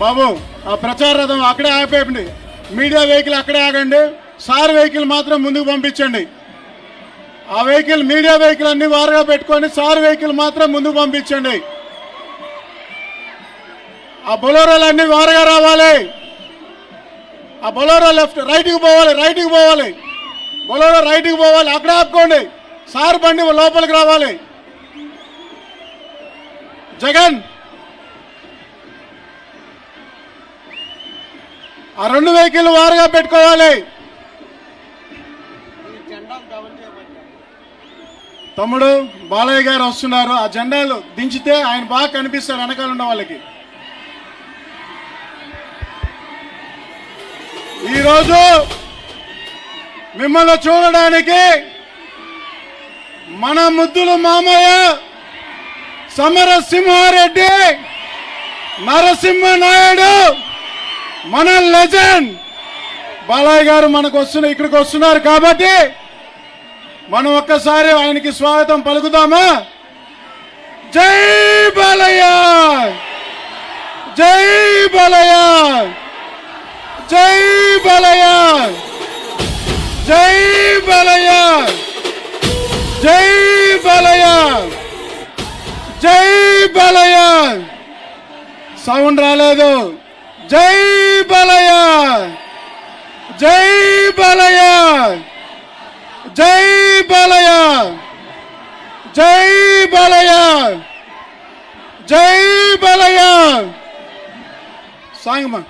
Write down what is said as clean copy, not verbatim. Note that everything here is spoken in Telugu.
బాబు ఆ ప్రచార రథం అక్కడే ఆపేయండి, మీడియా వెహికల్ అక్కడే ఆగండి, సార్ వెహికల్ మాత్రం ముందుకు పంపించండి. ఆ వెహికల్ మీడియా వెహికల్ అన్ని వారుగా పెట్టుకొని సార్ వెహికల్ మాత్రం ముందుకు పంపించండి. ఆ బొలోరోలన్నీ వారుగా రావాలి. ఆ బొలోరో రైట్కి పోవాలి, బొలోరో రైట్కి పోవాలి, అక్కడే ఆపుకోండి. సార్ బండి లోపలికి రావాలి. జగన్ ఆ రెండు వెహికల్ వారుగా పెట్టుకోవాలి. తమ్ముడు బాలయ్య గారు వస్తున్నారు, ఆ జెండాలు దించితే ఆయన బాగా కనిపిస్తారు వెనకాల ఉన్న వాళ్ళకి. ఈరోజు మిమ్మల్ని చూడడానికి మన ముద్దుల మామయ్య సమరసింహారెడ్డి నరసింహ నాయుడు, మన లెజెండ్ బాలయ్య గారు ఇక్కడికి వస్తున్నారు కాబట్టి మనం ఒక్కసారి ఆయనకి స్వాగతం పలుకుదామా? జై బాలయ్య, జై బాలయ్య, జై బాలయ్య, జై బాలయ్య, జై బాలయ్య, జై బాలయ్య. సౌండ్ రాలేదు. జై బాలయ్య, జై బాలయ్య, జై బాలయ్య, జై బాలయ్య, జై బాలయ్య. సాంగమ్మా.